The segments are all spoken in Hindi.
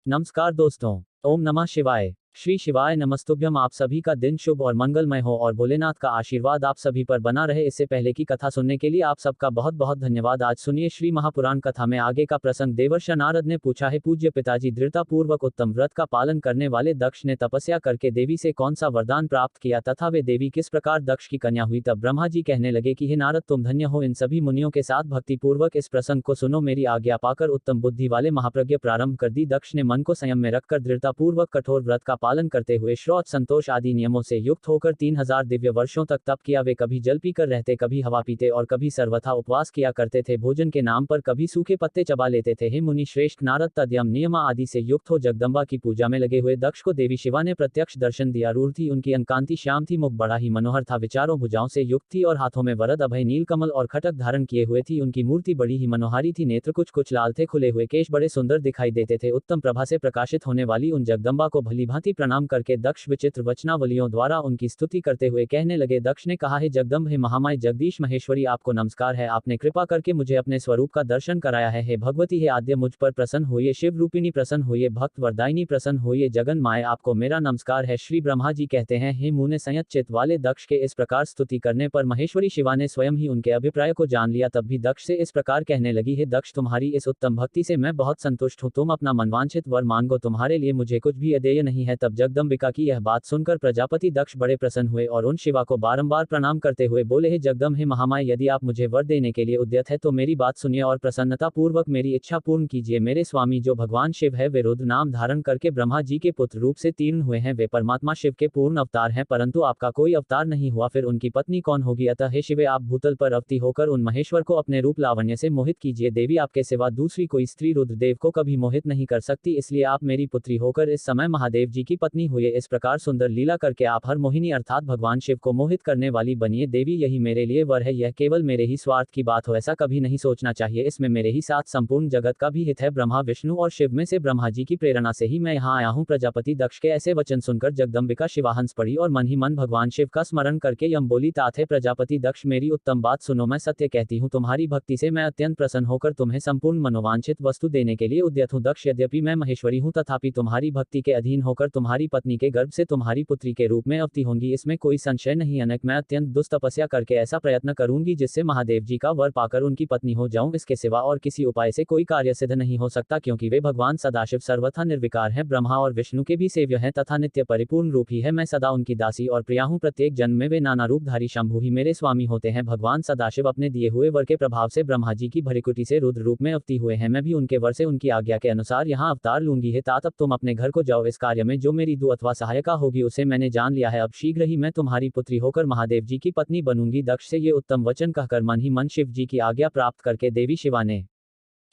नमस्कार दोस्तों। ओम नमः शिवाय। श्री शिवाय नमस्तुभ्यम। आप सभी का दिन शुभ और मंगलमय हो और भोलेनाथ का आशीर्वाद आप सभी पर बना रहे। इससे पहले की कथा सुनने के लिए आप सबका बहुत बहुत धन्यवाद। आज सुनिए श्री महापुराण कथा में आगे का प्रसंग। देवर्षि नारद ने पूछा है, पूज्य पिताजी, दृढ़तापूर्वक उत्तम व्रत का पालन करने वाले दक्ष ने तपस्या करके देवी से कौन सा वरदान प्राप्त किया तथा वे देवी किस प्रकार दक्ष की कन्या हुई। तब ब्रह्मा जी कहने लगे कि हे नारद, तुम धन्य हो। इन सभी मुनियों के साथ भक्ति पूर्वक इस प्रसंग को सुनो। मेरी आज्ञा पाकर उत्तम बुद्धि वाले महाप्रज्ञ प्रारंभ कर दी। दक्ष ने मन को संयम में रखकर दृढ़तापूर्वक कठोर व्रत का पालन करते हुए शौच, संतोष आदि नियमों से युक्त होकर 3000 दिव्य वर्षों तक तप किया। वे कभी जल पीकर रहते, कभी हवा पीते और कभी सर्वथा उपवास किया करते थे। भोजन के नाम पर कभी सूखे पत्ते चबा लेते थे। हे मुनि श्रेष्ठ नारद, तद्यम नियम आदि से युक्त हो जगदम्बा की पूजा में लगे हुए दक्ष को देवी शिवा ने प्रत्यक्ष दर्शन दिया। रूढ़ थी उनकी, अंकांति श्याम थी, मुख बड़ा ही मनोहर था, विचारों भुजाओं से युक्त थी और हाथों में वरद अभय नीलकमल और खटक धारण किए हुए थी। उनकी मूर्ति बड़ी ही मनोहारी थी, नेत्र कुछ कुछ लाल थे, खुले हुए केश बड़े सुंदर दिखाई देते थे। उत्तम प्रभा से प्रकाशित होने वाली उन जगदम्बा को भलीभांति प्रणाम करके दक्ष विचित्र वचनावलियों द्वारा उनकी स्तुति करते हुए कहने लगे। दक्ष ने कहा, हे जगदम्ब, हे महामाय जगदीश महेश्वरी, आपको नमस्कार है। आपने कृपा करके मुझे अपने स्वरूप का दर्शन कराया है। हे भगवती, हे आद्य, मुझ पर प्रसन्न होइए। शिव रूपिणी प्रसन्न होइए। भक्त वरदायिनी प्रसन्न होइए। जगन माय, आपको मेरा नमस्कार है। श्री ब्रह्मा जी कहते हैं, हे मुने संयत चित्त वाले दक्ष के इस प्रकार स्तुति करने पर महेश्वरी शिवा ने स्वयं ही उनके अभिप्राय को जान लिया। तब भी दक्ष से इस प्रकार कहने लगी, हे दक्ष, तुम्हारी इस उत्तम भक्ति से मैं बहुत संतुष्ट हूँ। तुम अपना मनवांछित वर मांगो, तुम्हारे लिए मुझे कुछ भी अदेय नहीं है। तब जगदम्बिका की यह बात सुनकर प्रजापति दक्ष बड़े प्रसन्न हुए और उन शिवा को बारंबार प्रणाम करते हुए बोले, हे जगदम्ब, हे महामाय, यदि आप मुझे वर देने के लिए उद्यत है तो मेरी बात सुनिए और प्रसन्नता पूर्वक मेरी इच्छा पूर्ण कीजिए। मेरे स्वामी जो भगवान शिव है, वे रुद्र नाम धारण करके ब्रह्मा जी के पुत्र रूप से तीर्ण हुए हैं। वे परमात्मा शिव के पूर्ण अवतार हैं, परंतु आपका कोई अवतार नहीं हुआ। फिर उनकी पत्नी कौन होगी? अतः हे शिवे, आप भूतल पर अवती होकर उन महेश्वर को अपने रूप लावण्य से मोहित कीजिए। देवी आपके सिवा दूसरी कोई स्त्री रुद्रदेव को कभी मोहित नहीं कर सकती, इसलिए आप मेरी पुत्री होकर इस समय महादेव जी की पत्नी हुए। इस प्रकार सुंदर लीला करके आप हर मोहिनी अर्थात भगवान शिव को मोहित करने वाली बनिए। देवी, यही मेरे लिए वर है। यह केवल मेरे ही स्वार्थ की बात हो ऐसा कभी नहीं सोचना चाहिए। इसमें मेरे ही साथ संपूर्ण जगत का भी हित है। ब्रह्मा, विष्णु और शिव में से ब्रह्मा जी की प्रेरणा से ही मैं यहाँ आया हूँ। प्रजापति दक्ष के ऐसे वचन सुनकर जगदम्बिका शिवा हंस पड़ी और मन ही मन भगवान शिव का स्मरण करके यम बोली, तात हे प्रजापति दक्ष, मेरी उत्तम बात सुनो। मैं सत्य कहती हूँ, तुम्हारी भक्ति से मैं अत्यंत प्रसन्न होकर तुम्हें संपूर्ण मनोवांछित वस्तु देने के लिए उद्यत हूँ। दक्ष, यद्यपि मैं महेश्वरी हूँ तथापि तुम्हारी भक्ति के अधीन होकर तुम्हारी पत्नी के गर्भ से तुम्हारी पुत्री के रूप में अवती होंगी, इसमें कोई संशय नहीं। अनक मैं अत्यंत दुष्ट तपस्या करके ऐसा प्रयत्न करूंगी जिससे महादेव जी का वर पाकर उनकी पत्नी हो जाऊं। इसके सिवा और किसी उपाय से कोई कार्य सिद्ध नहीं हो सकता, क्योंकि वे भगवान सदाशिव सर्वथा निर्विकार हैं, ब्रह्मा और विष्णु के भी सेव्य हैं तथा नित्य परिपूर्ण रूप ही है। मैं सदा उनकी दासी और प्रिया हूं। प्रत्येक जन्म में वे नाना रूपधारी शंभु ही मेरे स्वामी होते हैं। भगवान सदाशिव अपने दिए हुए वर के प्रभाव से ब्रह्मा जी की भरिकुटी से रुद्र रूप में अवती हुए हैं। मैं भी उनके वर से उनकी आज्ञा के अनुसार यहाँ अवतार लूंगी। हे तात, अब तुम अपने घर को जाओ। इस कार्य में जो मेरी दू अथवा सहायिका होगी उसे मैंने जान लिया है। अब शीघ्र ही मैं तुम्हारी पुत्री होकर महादेव जी की पत्नी बनूंगी। दक्ष से ये उत्तम वचन कहकर मन ही मन शिव जी की आज्ञा प्राप्त करके देवी शिवा ने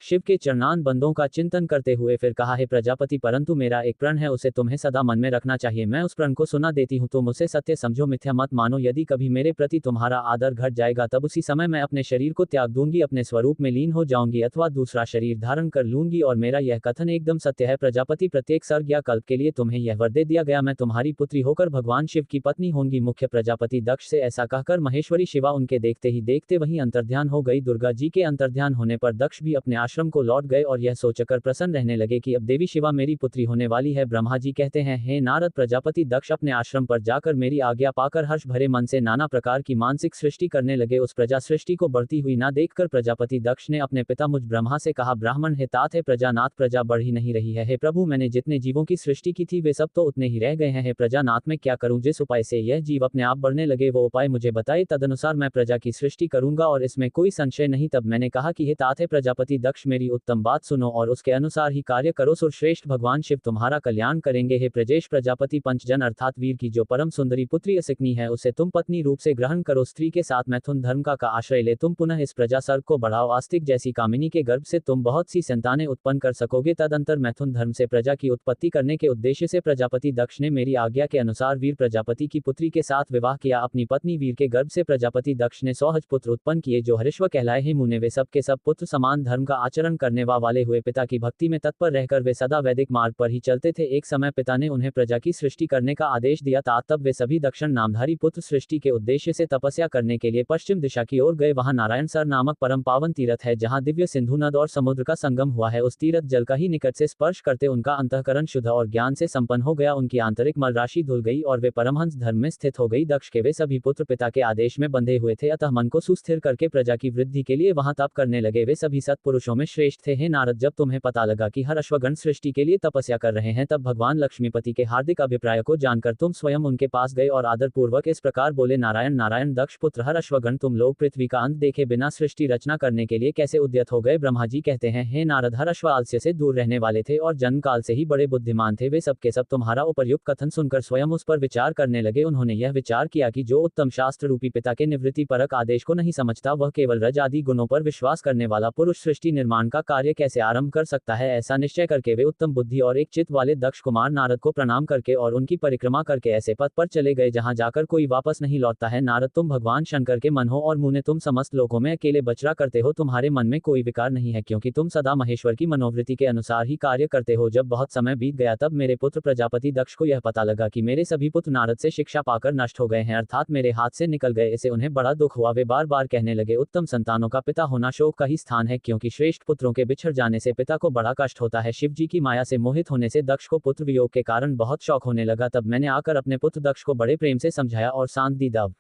शिव के चरणान बंदों का चिंतन करते हुए फिर कहा, हे प्रजापति, परंतु मेरा एक प्रण है, उसे तुम्हें सदा मन में रखना चाहिए। मैं उस प्रण को सुना देती हूँ, तुम उसे सत्य समझो, मिथ्या मत मानो। यदि कभी मेरे प्रति तुम्हारा आदर घट जाएगा तब उसी समय मैं अपने शरीर को त्याग दूंगी, अपने स्वरूप में लीन हो जाऊंगी अथवा दूसरा शरीर धारण कर लूंगी। और मेरा यह कथन एकदम सत्य है। प्रजापति, प्रत्येक सर्ग या कल्प के लिए तुम्हें यह वर दे दिया गया। मैं तुम्हारी पुत्री होकर भगवान शिव की पत्नी होंगी। मुख्य प्रजापति दक्ष से ऐसा कहकर महेश्वरी शिवा उनके देखते ही देखते वहीं अंतर्ध्यान हो गई। दुर्गा जी के अंतर्ध्यान होने पर दक्ष भी अपने आश्रम को लौट गए और यह सोचकर प्रसन्न रहने लगे कि अब देवी शिवा मेरी पुत्री होने वाली है। ब्रह्मा जी कहते हैं, हे नारद, प्रजापति दक्ष अपने आश्रम पर जाकर मेरी आज्ञा पाकर हर्ष भरे मन से नाना प्रकार की मानसिक सृष्टि करने लगे। उस प्रजा सृष्टि को बढ़ती हुई ना देखकर प्रजापति दक्ष ने अपने पिता मुझ ब्रह्मा से कहा, ब्राह्मण, हे तात, हे प्रजानाथ, प्रजा बढ़ ही नहीं रही है। हे प्रभु, मैंने जितने जीवों की सृष्टि की थी वे सब तो उतने ही रह गए हैं। हे प्रजानाथ, मैं क्या करूं? जिस उपाय से यह जीव अपने आप बढ़ने लगे वो उपाय मुझे बताए, तदनुसार मैं प्रजा की सृष्टि करूंगा और इसमें कोई संशय नहीं। तब मैंने कहा कि हे तात, हे प्रजापति दक्ष, मेरी उत्तम बात सुनो और उसके अनुसार ही कार्य करो। सुरश्रेष्ठ भगवान शिव तुम्हारा कल्याण करेंगे। हे प्रजेश, प्रजापति पंचजन अर्थात वीर की जो परम सुंदरी पुत्री असिकनी है उसे तुम पत्नी रूप से ग्रहण करो। स्त्री के साथ मैथुन धर्म का आश्रय ले तुम पुनः इस प्रजा सर्ग को बढ़ाओ। आस्तिक जैसी कामिनी के गर्भ से तुम बहुत सी संतानें उत्पन्न कर सकोगे। तदंतर मैथुन धर्म से प्रजा की उत्पत्ति करने के उद्देश्य से प्रजापति दक्ष ने मेरी आज्ञा के अनुसार वीर प्रजापति की पुत्री के साथ विवाह किया। अपनी पत्नी वीर के गर्भ से प्रजापति दक्ष ने 100 पुत्र उत्पन्न किए जो हरिश्व कहलाए। हे मुने, वे सब के सब पुत्र समान धर्म का आचरण करने वाले हुए पिता की भक्ति में तत्पर रहकर वे सदा वैदिक मार्ग पर ही चलते थे। एक समय पिता ने उन्हें प्रजा की सृष्टि करने का आदेश दिया था। तब वे सभी दक्षिण नामधारी पुत्र सृष्टि के उद्देश्य से तपस्या करने के लिए पश्चिम दिशा की ओर गए। वहां नारायण सर नामक परम पावन तीर्थ है जहां दिव्य सिंधु नद और समुद्र का संगम हुआ है। उस तीर्थ जल का ही निकट से स्पर्श करते उनका अंतःकरण शुद्ध और ज्ञान से संपन्न हो गया। उनकी आंतरिक मल राशि धुल गई और वे परमहंस धर्म में स्थित हो गई। दक्ष के वे सभी पुत्र पिता के आदेश में बंधे हुए थे, अतः मन को सुस्थिर करके प्रजा की वृद्धि के लिए वहां तप करने लगे। वे सभी सत्पुरुषों में श्रेष्ठ थे। हे नारद, जब तुम्हें पता लगा कि हर अश्वगण सृष्टि के लिए तपस्या कर रहे हैं, तब भगवान लक्ष्मीपति के हार्दिक अभिप्राय को जानकर तुम स्वयं उनके पास गए और आदर पूर्वक इस प्रकार बोले, नारायण नारायण दक्ष पुत्र हर अश्वगण, तुम लोग पृथ्वी का अंत देखे बिना सृष्टि रचना करने के लिए कैसे उद्यत हो गए। ब्रह्मा जी कहते हैं, हे नारद, हर अश्व आलस्य से दूर रहने वाले थे और जन्म काल से ही बड़े बुद्धिमान थे। वे सब के सब तुम्हारा उपर्युक्त कथन सुनकर स्वयं उस पर विचार करने लगे। उन्होंने यह विचार किया कि जो उत्तम शास्त्र रूपी पिता के निवृत्ति परक आदेश को नहीं समझता, वह केवल रज आदि गुणों पर विश्वास करने वाला पुरुष सृष्टि निर्माण का कार्य कैसे आरंभ कर सकता है। ऐसा निश्चय करके वे उत्तम बुद्धि और एक चित्त वाले दक्ष कुमार नारद को प्रणाम करके और उनकी परिक्रमा करके ऐसे पथ पर चले गए जहां जाकर कोई वापस नहीं लौटता है। नारद, तुम भगवान शंकर के मन हो और मुने तुम समस्त लोकों में अकेले बचरा करते हो। तुम्हारे मन में कोई विकार नहीं है, क्योंकि तुम सदा महेश्वर की मनोवृत्ति के अनुसार ही कार्य करते हो। जब बहुत समय बीत गया तब मेरे पुत्र प्रजापति दक्ष को यह पता लगा कि मेरे सभी पुत्र नारद से शिक्षा पाकर नष्ट हो गए हैं, अर्थात मेरे हाथ से निकल गए। इससे उन्हें बड़ा दुख हुआ। वे बार बार कहने लगे, उत्तम संतानों का पिता होना शोक का ही स्थान है, क्योंकि श्रेष्ठ पुत्रों के बिछड़ जाने से पिता को बड़ा कष्ट होता है। शिव जी की माया से मोहित होने से दक्ष को पुत्र वियोग के कारण बहुत शौक होने लगा। तब मैंने आकर अपने पुत्र दक्ष को बड़े प्रेम से समझाया और शांत दी। दव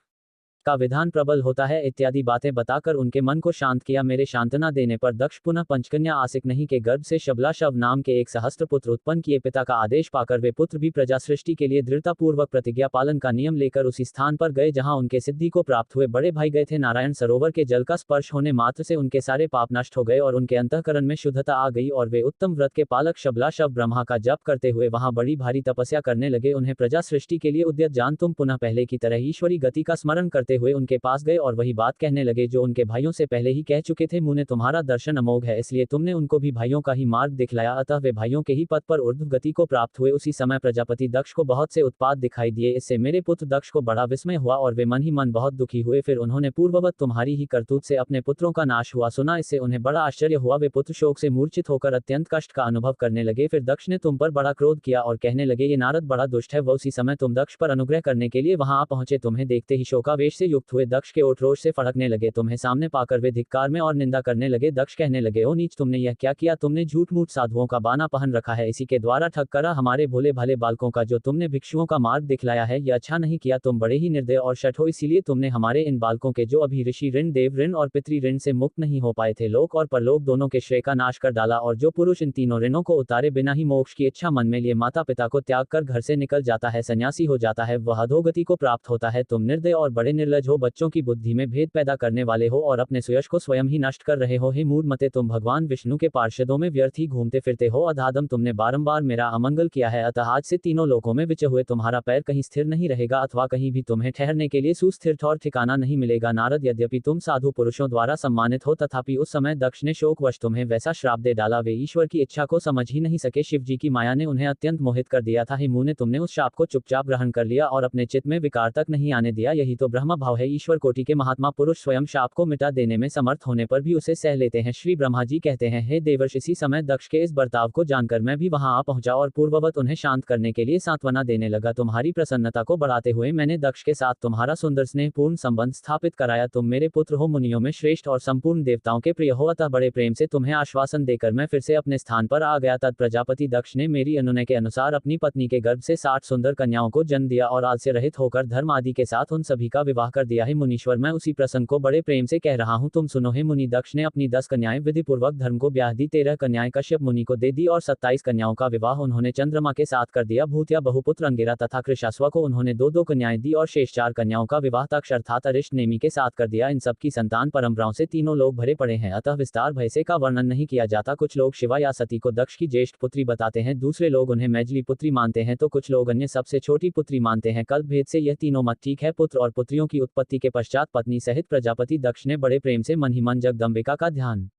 का विधान प्रबल होता है इत्यादि बातें बताकर उनके मन को शांत किया। मेरे सांत्वना देने पर दक्ष पुनः पंचकन्या आसिक नहीं के गर्भ से शबलाशव नाम के एक सहस्त्र पुत्र उत्पन्न किए। पिता का आदेश पाकर वे पुत्र भी प्रजा सृष्टि के लिए दृढ़तापूर्वक प्रतिज्ञा पालन का नियम लेकर उसी स्थान पर गए जहां उनके सिद्धि को प्राप्त हुए बड़े भाई गए थे। नारायण सरोवर के जल का स्पर्श होने मात्र से उनके सारे पाप नष्ट हो गए और उनके अंतःकरण में शुद्धता आ गई और वे उत्तम व्रत के पालक शबलाशव ब्रह्मा का जप करते हुए वहां बड़ी भारी तपस्या करने लगे। उन्हें प्रजा सृष्टि के लिए उद्यत जान तुम पुनः पहले की तरह ईश्वरी गति का स्मरण करते हुए उनके पास और वही बात कहने लगे जो उनके भाइयों से पहले ही कह चुके थे। मुने, तुम्हारा दर्शन अमोघ है, इसलिए तुमने उनको भी भाइयों का ही मार्ग दिखलाया, अतः वे भाइयों के ही पद पर ऊर्ध्व गति को प्राप्त हुए। उसी समय प्रजापति दक्ष को बहुत से उत्पात दिखाई दिए। इससे मेरे पुत्र दक्ष को बड़ा विस्मय हुआ और वे मन ही मन बहुत दुखी हुए। फिर उन्होंने पूर्ववत तुम्हारी ही करतूत से अपने पुत्रों का नाश हुआ सुना। इससे उन्हें बड़ा आश्चर्य हुआ। वे पुत्र शोक से मूर्छित होकर अत्यंत कष्ट का अनुभव करने लगे। फिर दक्ष ने तुम पर बड़ा क्रोध किया और कहने लगे, ये नारद बड़ा दुष्ट है। वह उसी समय तुम दक्ष पर अनुग्रह करने के लिए वहां आ पहुंचे। तुम्हें देखते ही शोकावेश से युक्त हुए दक्ष के ओठ रोष से फड़कने लगे। तुम्हें सामने पाकर वे धिक्कार में और निंदा करने लगे। दक्ष कहने लगे, ओ नीच, तुमने यह क्या किया? तुमने झूठ मूठ साधुओं का बाना पहन रखा है, इसी के द्वारा ठग करा हमारे भोले भाले बालकों का। जो तुमने भिक्षुओं का मार्ग दिखलाया है, यह अच्छा नहीं किया। तुम बड़े ही निर्दय और शठ हो, इसीलिए तुमने हमारे इन बालकों के जो अभी ऋषि ऋण, देव ऋण और पितृ ऋण से मुक्त नहीं हो पाए थे, लोक और परलोक दोनों के श्रेय का नाश कर डाला। और जो पुरुष इन तीनों ऋणों को उतारे बिना ही मोक्ष की इच्छा मन में लिए माता पिता को त्याग कर घर से निकल जाता है, सन्यासी हो जाता है, वह अधोगति को प्राप्त होता है। तुम निर्दय और बड़े निर्लज हो, बच्चों की बुद्धि में भेद पैदा करने वाले हो और अपने सुयश को स्वयं ही नष्ट कर रहे हो। हे मूढ़मते, तुम भगवान विष्णु के पार्षदों में व्यर्थ ही घूमते फिरते हो। अधादम, तुमने बारंबार मेरा अमंगल किया है, अतः आज से तीनों लोकों में विचय हुए तुम्हारा पैर कहीं स्थिर नहीं रहेगा, अथवा कहीं भी तुम्हें ठहरने के लिए सुस्थिर और ठिकाना नहीं मिलेगा। नारद, यद्यपि तुम साधु पुरुषों द्वारा सम्मानित हो, तथापि उस समय दक्ष ने शोकवश तुम्हें वैसा श्राप दे डाला। वे ईश्वर की इच्छा को समझ ही नहीं सके। शिव जी की माया ने उन्हें अत्यंत मोहित कर दिया था। हे मुने, तुमने उस शाप को चुपचाप ग्रहण कर लिया और अपने चित्त में विकार तक नहीं आने दिया। यही तो ब्रह्म भाव है। ईश्वर कोटि के महात्मा पुरुष स्वयं शाप को मिटा देने में समर्थ होने पर भी उसे सह लेते हैं। श्री ब्रह्मा जी कहते हैं, हे देवर्ष, इसी समय दक्ष के इस बर्ताव को जानकर मैं भी वहां आ पहुंचा और पूर्ववत उन्हें शांत करने के लिए सांत्वना देने लगा। तुम्हारी प्रसन्नता को बढ़ाते हुए मैंने दक्ष के साथ तुम्हारा सुंदर स्नेहपूर्ण संबंध स्थापित कराया। तुम मेरे पुत्र हो, मुनियों में श्रेष्ठ और संपूर्ण देवताओं के प्रिय हो, अतः बड़े प्रेम से तुम्हें आश्वासन देकर मैं फिर से अपने स्थान पर आ गया। तद प्रजापति दक्ष ने मेरी अनुनय के अनुसार अपनी पत्नी के गर्भ से 60 सुंदर कन्याओं को जन्म दिया और आलस्य रहित होकर धर्म आदि के साथ उन सभी का विवाह कर दिया है। मुनीश्वर, मैं उसी प्रसंग को बड़े प्रेम से कह रहा हूँ, तुम सुनो। हे मुनि, दक्ष ने अपनी 10 कन्याएं विधिपूर्वक धर्म को ब्याह दी, 13 कन्याएं कश्यप मुनि को दे दी और 27 कन्याओं का विवाह उन्होंने चंद्रमा के साथ कर दिया। भूतिया बहुपुत्र अंगिरा तथा कृशास्वा को उन्होंने 2-2 कन्याएं दी और शेष 4 कन्याओं का विवाह तक्ष अर्थात अरिष्ट नेमि के साथ कर दिया। इन सब की संतान परंपराओं से तीनों लोग भरे पड़े हैं, अतः विस्तार भय से का वर्णन नहीं किया जाता। कुछ लोग शिवा या सती को दक्ष की ज्येष्ठ पुत्री बताते हैं, दूसरे लोग उन्हें मैजली पुत्री मानते हैं, तो कुछ लोग अन्य सबसे छोटी पुत्री मानते हैं। कल्प भेद से यह तीनों मत ठीक है। पुत्र और पुत्रियों की उत्पत्ति के पश्चात पत्नी सहित प्रजापति दक्ष ने बड़े प्रेम से मन ही मन जगदम्बिका का ध्यान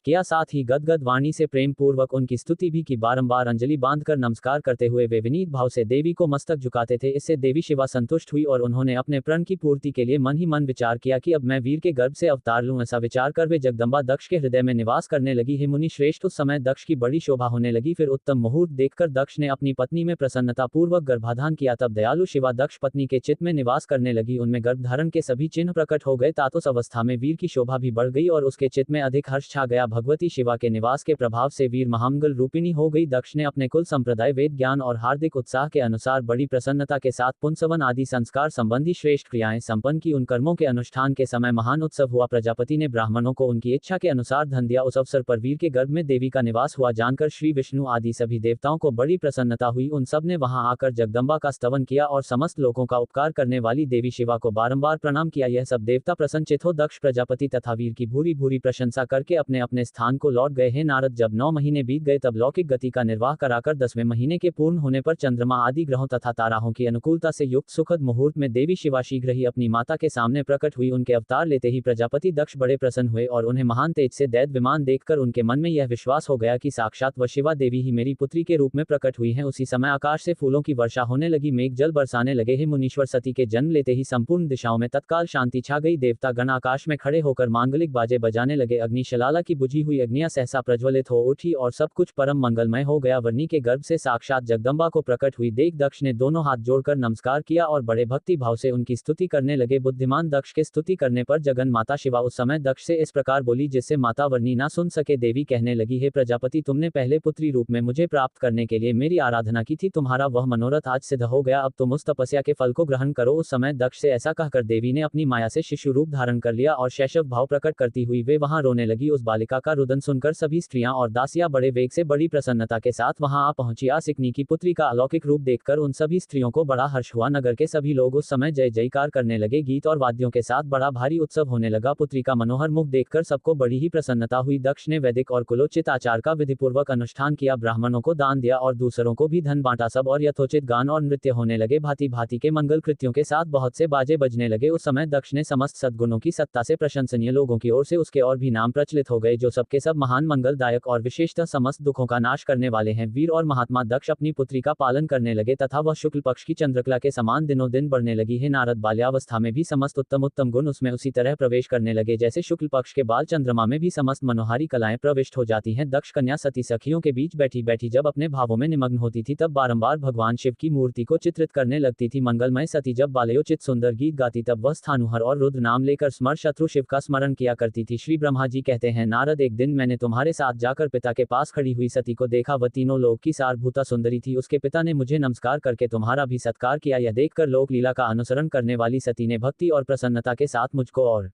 किया, साथ ही गदगद वाणी से प्रेम पूर्वक उनकी स्तुति भी की। बारंबार अंजलि बांधकर नमस्कार करते हुए वे विनीत भाव से देवी को मस्तक झुकाते थे। इससे देवी शिवा संतुष्ट हुई और उन्होंने अपने प्रण की पूर्ति के लिए मन ही मन विचार किया कि अब मैं वीर के गर्भ से अवतार लूं। ऐसा विचार कर वे जगदम्बा दक्ष के हृदय में निवास करने लगी। हे मुनि श्रेष्ठ, उस समय दक्ष की बड़ी शोभा होने लगी। फिर उत्तम मुहूर्त देखकर दक्ष ने अपनी पत्नी में प्रसन्नता पूर्वक गर्भाधान किया। तब दयालु शिवा दक्ष पत्नी के चित्त में निवास करने लगी। उनमें गर्भधारण के सभी चिन्ह प्रकट हो गए। तात उस अवस्था में वीर की शोभा भी बढ़ गई और उसके चित्त में अधिक हर्ष छा गया। भगवती शिवा के निवास के प्रभाव से वीर महामंगल रूपिणी हो गई। दक्ष ने अपने कुल संप्रदाय, वेद ज्ञान और हार्दिक उत्साह के अनुसार बड़ी प्रसन्नता के साथ पुंसवन आदि संस्कार संबंधी श्रेष्ठ क्रियाएं संपन्न की। उन कर्मों के अनुष्ठान के समय महान उत्सव हुआ। प्रजापति ने ब्राह्मणों को उनकी इच्छा के अनुसार धन दिया। उस अवसर पर वीर के गर्भ में देवी का निवास हुआ जानकर श्री विष्णु आदि सभी देवताओं को बड़ी प्रसन्नता हुई। उन सब ने वहां आकर जगदम्बा का स्तवन किया और समस्त लोगों का उपकार करने वाली देवी शिवा को बारंबार प्रणाम किया। यह सब देवता प्रसन्नचित हो दक्ष प्रजापति तथा वीर की भूरी भूरी प्रशंसा करके अपने अपने स्थान को लौट गए हैं। नारद, जब 9 महीने बीत गए तब लौकिक गति का निर्वाह कराकर 10वें महीने के पूर्ण होने पर चंद्रमा आदि ग्रहों तथा ताराओं की अनुकूलता से युक्त सुखद मुहूर्त में देवी शिवा शीघ्र ही अपनी माता के सामने प्रकट हुई। उनके अवतार लेते ही प्रजापति दक्ष बड़े प्रसन्न हुए और उन्हें महान तेज से दैत्य विमान देखकर उनके मन में यह विश्वास हो गया कि साक्षात वह शिवा देवी ही मेरी पुत्री के रूप में प्रकट हुई हैं। उसी समय आकाश से फूलों की वर्षा होने लगी, मेघ जल बरसाने लगे। हे मुनीश्वर, सती के जन्म लेते ही संपूर्ण दिशाओं में तत्काल शांति छा गई। देवता गण आकाश में खड़े होकर मांगलिक बाजे बजाने लगे। अग्निशलाला की बुझी हुई अग्नियां सहसा प्रज्वलित हो उठी और सब कुछ परम मंगलमय हो गया। वरनी के गर्भ से साक्षात जगदम्बा को प्रकट हुई देख दक्ष ने दोनों हाथ जोड़कर नमस्कार किया और बड़े भक्ति भाव से उनकी स्तुति करने लगे। बुद्धिमान दक्ष के स्तुति करने पर जगन माता शिवा उस समय दक्ष से इस प्रकार बोली जिससे माता वरनी ना सुन सके। देवी कहने लगी, हे प्रजापति, तुमने पहले पुत्री रूप में मुझे प्राप्त करने के लिए मेरी आराधना की थी। तुम्हारा वह मनोरथ आज सिद्ध हो गया। अब तुम उस तपस्या के फल को ग्रहण करो। उस समय दक्ष से ऐसा कहकर देवी ने अपनी माया से शिशु रूप धारण कर लिया और शैशव भाव प्रकट करती हुई वे वहां रोने लगी। उस बालिका का रुदन सुनकर सभी स्त्रियां और दासियां बड़े वेग से बड़ी प्रसन्नता के साथ वहां आ पहुंची। आसिकनी की पुत्री का अलौकिक रूप देखकर उन सभी स्त्रियों को बड़ा हर्ष हुआ। नगर के सभी लोग उस समय जय जयकार करने लगे। गीत और वाद्यों के साथ बड़ा भारी उत्सव होने लगा। पुत्री का मनोहर मुख देखकर सबको बड़ी ही प्रसन्नता हुई। दक्ष ने वैदिक और कुलोचित आचार का विधिपूर्वक अनुष्ठान किया, ब्राह्मणों को दान दिया और दूसरों को भी धन बांटा। सब और यथोचित गान और नृत्य होने लगे। भांति भांति के मंगल कृत्यों के साथ बहुत से बाजे बजने लगे। उस समय दक्ष ने समस्त सद्गुणों की सत्ता से प्रशंसनीय लोगों की ओर से उसके और भी नाम प्रचलित हो गए, जो सबके सब महान मंगलदायक और विशेषतः समस्त दुखों का नाश करने वाले हैं। वीर और महात्मा दक्ष अपनी पुत्री का पालन करने लगे तथा वह शुक्ल पक्ष की चंद्रकला के समान दिनों दिन बढ़ने लगी है। नारद, बाल्यावस्था में भी समस्त उत्तम उत्तम गुण उसमें उसी तरह प्रवेश करने लगे जैसे शुक्ल पक्ष के बाल चंद्रमा में भी समस्त मनोहारी कलाएं प्रविष्ट हो जाती हैं। दक्ष कन्या सती सखियों के बीच बैठी बैठी जब अपने भावों में निमग्न होती थी तब बारंबार भगवान शिव की मूर्ति को चित्रित करने लगती थी। मंगलमय सती जब बालयोचित सुंदर गीत गाती तब वह स्थानुहर और रुद्र नाम लेकर स्मर शत्रु शिव का स्मरण किया करती थी। श्री ब्रह्मा जी कहते हैं, नारद, एक दिन मैंने तुम्हारे साथ जाकर पिता के पास खड़ी हुई सती को देखा। वह तीनों लोक की सारभूता सुंदरी थी। उसके पिता ने मुझे नमस्कार करके तुम्हारा भी सत्कार किया। यह देखकर लोक लीला का अनुसरण करने वाली सती ने भक्ति और प्रसन्नता के साथ मुझको और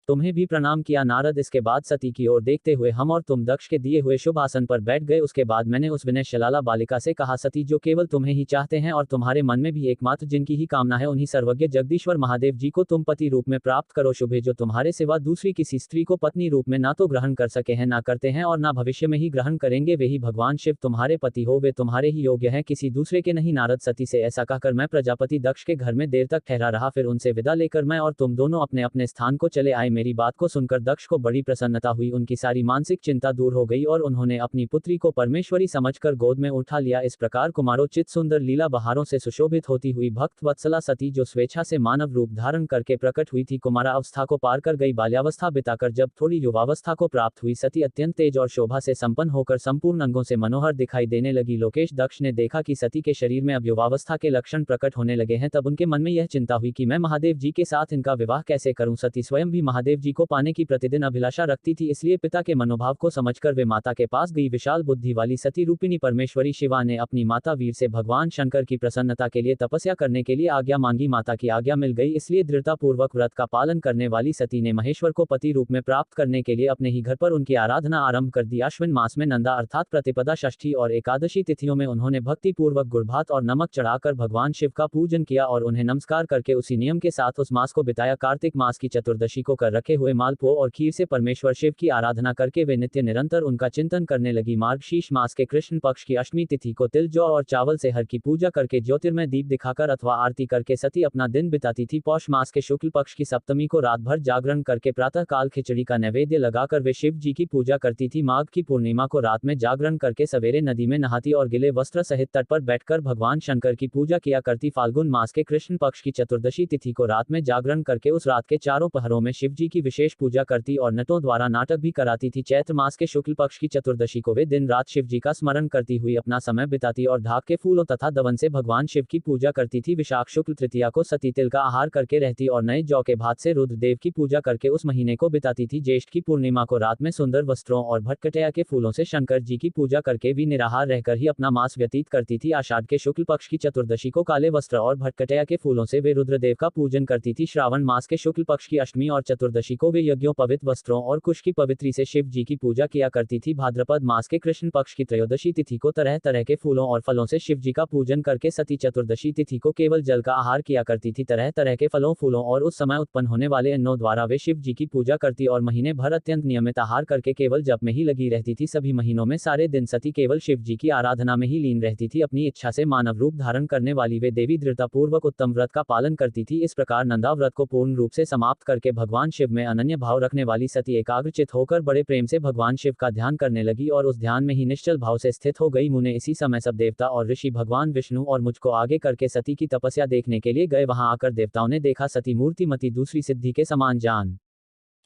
तुम्हें भी प्रणाम किया। नारद, इसके बाद सती की ओर देखते हुए हम और तुम दक्ष के दिए हुए शुभ आसन पर बैठ गए। उसके बाद मैंने उस विनय शलाला बालिका से कहा, सती, जो केवल तुम्हें ही चाहते हैं और तुम्हारे मन में भी एकमात्र जिनकी ही कामना है, उन्हीं सर्वज्ञ जगदीश्वर महादेव जी को तुम पति रूप में प्राप्त करो। शुभे, जो तुम्हारे सिवा दूसरी किसी स्त्री को पत्नी रूप में ना तो ग्रहण कर सके हैं, ना करते हैं और ना भविष्य में ही ग्रहण करेंगे, वे ही भगवान शिव तुम्हारे पति हो। वे तुम्हारे ही योग्य हैं, किसी दूसरे के नहीं। नारद, सती से ऐसा कहकर मैं प्रजापति दक्ष के घर में देर तक ठहरा रहा। फिर उनसे विदा लेकर मैं और तुम दोनों अपने अपने स्थान को चले आए। मेरी बात को सुनकर दक्ष को बड़ी प्रसन्नता हुई। उनकी सारी मानसिक चिंता दूर हो गई और उन्होंने अपनी पुत्री को परमेश्वरी समझकर गोद में उठा लिया। इस प्रकार कुमारोचित सुंदर लीला बहारों से सुशोभित होती हुई भक्त वत्सला सती, जो स्वेच्छा से मानव रूप धारण करके प्रकट हुई थी, कुमारा अवस्था को पार कर गई। बाल्यावस्था बिताकर जब थोड़ी युवावस्था को प्राप्त हुई, सती अत्यंत तेज और शोभा से संपन्न होकर संपूर्ण अंगों से मनोहर दिखाई देने लगी। लोकेश, दक्ष ने देखा कि सती के शरीर में अब युवावस्था के लक्षण प्रकट होने लगे हैं। तब उनके मन में यह चिंता हुई कि मैं महादेव जी के साथ इनका विवाह कैसे करूं। सती स्वयं भी महादेव जी को पाने की प्रतिदिन अभिलाषा रखती थी, इसलिए पिता के मनोभाव को समझकर वे माता के पास गई। विशाल बुद्धि वाली सती रूपिणी परमेश्वरी शिवा ने अपनी माता वीर से भगवान शंकर की प्रसन्नता के लिए तपस्या करने के लिए आज्ञा मांगी। माता की आज्ञा मिल गई, इसलिए दृढ़ता पूर्वक व्रत का पालन करने वाली सती ने महेश्वर को पति रूप में प्राप्त करने के लिए अपने ही घर पर उनकी आराधना आरंभ कर दी। अश्विन मास में नंदा अर्थात प्रतिपदा, षष्ठी और एकादशी तिथियों में उन्होंने भक्ति पूर्वक गुड़ भात और नमक चढ़ाकर भगवान शिव का पूजन किया और उन्हें नमस्कार करके उसी नियम के साथ उस मास को बिताया। कार्तिक मास की चतुर्दशी को कर रखे हुए मालपुओं और खीर से परमेश्वर शिव की आराधना करके वे नित्य निरंतर उनका चिंतन करने लगी। मार्गशीर्ष मास के कृष्ण पक्ष की अष्टमी तिथि को तिल जौ और चावल से हर की पूजा करके ज्योतिर्मय दीप दिखाकर अथवा आरती करके सती अपना दिन बिताती थी। पौष मास के शुक्ल पक्ष की सप्तमी को रात भर जागरण करके प्रातः काल खिचड़ी का नैवेद्य लगाकर वे शिव जी की पूजा करती थी। माघ की पूर्णिमा को रात में जागरण करके सवेरे नदी में नहाती और गिले वस्त्र सहित तट पर बैठकर भगवान शंकर की पूजा किया करती। फाल्गुन मास के कृष्ण पक्ष की चतुर्दशी तिथि को रात में जागरण करके उस रात के चारों पहरों में शिव जी की विशेष पूजा करती और नटों द्वारा नाटक भी कराती थी। चैत्र मास के शुक्ल पक्ष की चतुर्दशी को वे दिन रात शिव जी का स्मरण करती हुई अपना समय बिताती और ढाक के फूलों तथा दवन से भगवान शिव की पूजा करती थी। विशाख शुक्ल तृतीया को सती तिल का आहार करके रहती और नए जौ के भात से रुद्रदेव की पूजा करके उस महीने को बिताती थी। ज्येष्ठ की पूर्णिमा को रात में सुंदर वस्त्रों और भटकटैया के फूलों से शंकर जी की पूजा करके भी निराहार रहकर ही अपना मास व्यतीत करती थी। आषाढ़ के शुक्ल पक्ष की चतुर्दशी को काले वस्त्र और भटकटैया के फूलों से वे रुद्रदेव का पूजन करती थी। श्रावण मास के शुक्ल पक्ष की अष्टमी और चतुर्दशी को वे यज्ञों पवित्र वस्त्रों और कुश की पवित्री से शिव जी की पूजा किया करती थी। भाद्रपद मास के कृष्ण पक्ष की त्रयोदशी तिथि को तरह तरह के फूलों और फलों से शिव जी का पूजन करके सती चतुर्दशी तिथि को केवल जल का आहार किया करती थी। तरह तरह के फलों फूलों और उस समय उत्पन्न होने वाले अन्नों द्वारा वे शिव जी की पूजा करती और महीने भर अत्यंत नियमित आहार करके केवल जप में ही लगी रहती थी। सभी महीनों में सारे दिन सती केवल शिव जी की आराधना में ही लीन रहती थी। अपनी इच्छा से मानव रूप धारण करने वाली वे देवी दृढ़तापूर्वक उत्तम व्रत का पालन करती थी। इस प्रकार नंदा व्रत को पूर्ण रूप से समाप्त करके भगवान शिव में अनन्य भाव रखने वाली सती एकाग्रचित होकर बड़े प्रेम से भगवान शिव का ध्यान करने लगी और उस ध्यान में ही निश्चल भाव से स्थित हो गई। मुने इसी समय सब देवता और ऋषि भगवान विष्णु और मुझको आगे करके सती की तपस्या देखने के लिए गए। वहां आकर देवताओं ने देखा सती मूर्तिमती दूसरी सिद्धि के समान जान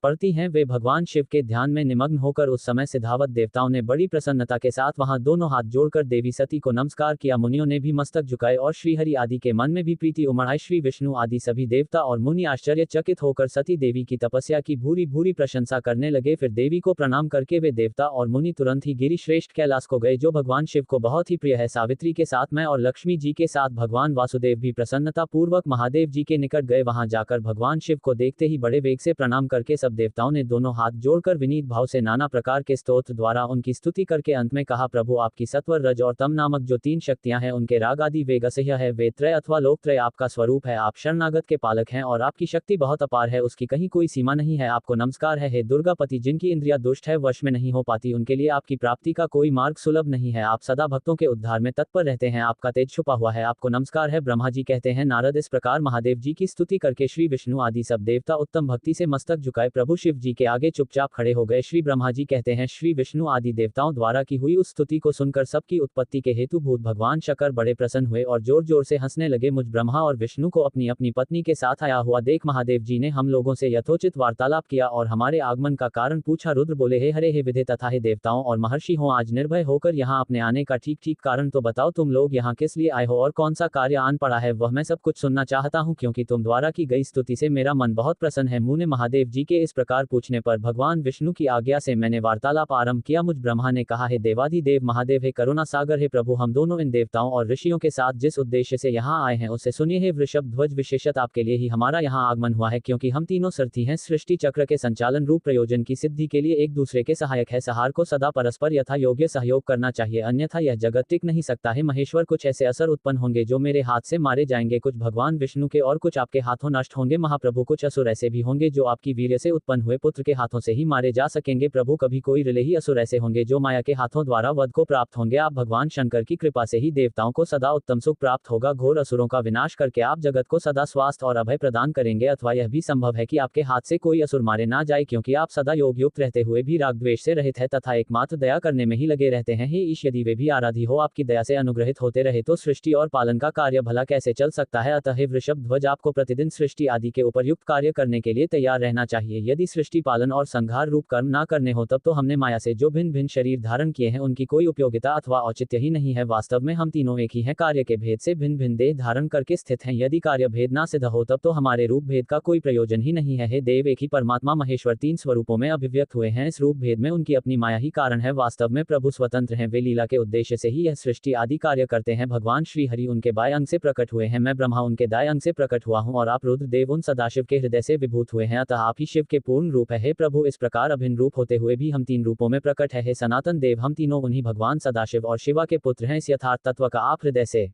पड़ती हैं। वे भगवान शिव के ध्यान में निमग्न होकर उस समय सिद्धावत देवताओं ने बड़ी प्रसन्नता के साथ वहां दोनों हाथ जोड़कर देवी सती को नमस्कार किया। मुनियों ने भी मस्तक झुकाए और श्रीहरि आदि के मन में भी प्रीति उमड़ाई। श्री विष्णु आदि सभी देवता और मुनि आश्चर्यचकित होकर सती देवी की तपस्या की भूरी भूरी प्रशंसा करने लगे। फिर देवी को प्रणाम करके वे देवता और मुनि तुरंत ही गिरि श्रेष्ठ कैलाश को गए जो भगवान शिव को बहुत ही प्रिय है। सावित्री के साथ मैं और लक्ष्मी जी के साथ भगवान वासुदेव भी प्रसन्नता पूर्वक महादेव जी के निकट गए। वहां जाकर भगवान शिव को देखते ही बड़े वेग से प्रणाम करके सब देवताओं ने दोनों हाथ जोड़कर विनीत भाव से नाना प्रकार के स्तोत्र द्वारा उनकी स्तुति करके अंत में कहा, प्रभु आपकी सत्वर रज और तम नामक जो तीन शक्तियां हैं उनके राग आदि वेग असह्य है। वेद त्रय अथवा लोक त्रय आपका स्वरूप है। आप शरणागत के पालक हैं और आपकी शक्ति बहुत अपार है, उसकी कहीं कोई सीमा नहीं है। आपको नमस्कार है। हे दुर्गापति, जिनकी इंद्रिया दुष्ट है, वश में नहीं हो पाती, उनके लिए आपकी प्राप्ति का कोई मार्ग सुलभ नहीं है। आप सदा भक्तों के उद्धार में तत्पर रहते हैं। आपका तेज छुपा हुआ है। आपको नमस्कार है। ब्रह्मा जी कहते हैं, नारद इस प्रकार महादेव जी की स्तुति करके श्री विष्णु आदि सब देवता उत्तम भक्ति से मस्तक झुकाए प्रभु शिव जी के आगे चुपचाप खड़े हो गए। श्री ब्रह्मा जी कहते हैं, श्री विष्णु आदि देवताओं द्वारा की हुई उस स्तुति को सुनकर सबकी उत्पत्ति के हेतु भूत भगवान शंकर बड़े प्रसन्न हुए और जोर जोर से हंसने लगे। मुझ ब्रह्मा और विष्णु को अपनी अपनी पत्नी के साथ आया हुआ देख महादेव जी ने हम लोगों से यथोचित वार्तालाप किया और हमारे आगमन का कारण पूछा। रुद्र बोले, हे हरे हे विधे तथा हे देवताओं और महर्षि हो, आज निर्भय होकर यहाँ अपने आने का ठीक ठीक कारण तो बताओ। तुम लोग यहाँ किस लिए आए हो और कौन सा कार्य आन पड़ा है, वह मैं सब कुछ सुनना चाहता हूँ, क्योंकि तुम द्वारा की गई स्तुति से मेरा मन बहुत प्रसन्न है। मुने महादेव जी के इस प्रकार पूछने पर भगवान विष्णु की आज्ञा से मैंने वार्तालाप आरंभ किया। मुझ ब्रह्मा ने कहा, हे देवाधिदेव महादेव, हे करुणा सागर, हे प्रभु, हम दोनों इन देवताओं और ऋषियों के साथ जिस उद्देश्य से यहाँ आए हैं उससे सुनिए। हे वृषभ ध्वज, विशेषत आपके लिए ही हमारा यहाँ आगमन हुआ है, क्योंकि हम तीनों सारथी हैं। सृष्टि चक्र के संचालन रूप प्रयोजन की सिद्धि के लिए एक दूसरे के सहायक है। सहार को सदा परस्पर यथा योग्य सहयोग करना चाहिए, अन्यथा यह जगत टिक नहीं सकता है। महेश्वर, कुछ ऐसे असर उत्पन्न होंगे जो मेरे हाथ से मारे जाएंगे, कुछ भगवान विष्णु के और कुछ आपके हाथों नष्ट होंगे। महाप्रभु, कुछ असुर ऐसे भी होंगे जो आपकी वीर्य से उत्पन्न हुए पुत्र के हाथों से ही मारे जा सकेंगे। प्रभु, कभी कोई रिलेही असुर ऐसे होंगे जो माया के हाथों द्वारा वध को प्राप्त होंगे। आप भगवान शंकर की कृपा से ही देवताओं को सदा उत्तम सुख प्राप्त होगा। घोर असुरों का विनाश करके आप जगत को सदा स्वास्थ्य और अभय प्रदान करेंगे। अथवा यह भी संभव है कि आपके हाथ से कोई असुर मारे ना जाए, क्योंकि आप सदा योग युक्त रहते हुए भी राग द्वेष से रहित है तथा एकमात्र दया करने में ही लगे रहते हैं। हे ईश, यदि वे भी आराधी हो आपकी दया से अनुग्रहित होते रहे तो सृष्टि और पालन का कार्य भला कैसे चल सकता है। अतः हे वृषभ ध्वज, आपको प्रतिदिन सृष्टि आदि के उपरयुक्त कार्य करने के लिए तैयार रहना चाहिए। यदि सृष्टि पालन और संहार रूप कर्म ना करने हो तब तो हमने माया से जो भिन्न भिन्न शरीर धारण किए हैं उनकी कोई उपयोगिता अथवा औचित्य ही नहीं है। वास्तव में हम तीनों एक ही हैं, कार्य के भेद से भिन्न भिन्न देह धारण करके स्थित हैं। यदि कार्य भेद ना सिद्ध हो तब तो हमारे रूप भेद का कोई प्रयोजन ही नहीं है। हे देव, एक ही परमात्मा महेश्वर तीन स्वरूपों में अभिव्यक्त हुए हैं। इस रूप भेद में उनकी अपनी माया ही कारण है। वास्तव में प्रभु स्वतंत्र हैं, वे लीला के उद्देश्य से ही यह सृष्टि आदि कार्य करते हैं। भगवान श्री हरि उनके बाएं अंग से प्रकट हुए हैं, मैं ब्रह्मा उनके दाएं अंग से प्रकट हुआ हूँ और आप रुद्रदेव उन सदाशिव के हृदय से विभूत हुए हैं। अतः आप ही शिव के पूर्ण रूप है। हे प्रभु, इस प्रकार अभिन्न रूप होते हुए भी हम तीन रूपों में प्रकट है। हे सनातन देव, हम तीनों उन्हीं भगवान सदाशिव और शिवा के पुत्र हैं। इस यथार्थ तत्व का आप हृदय से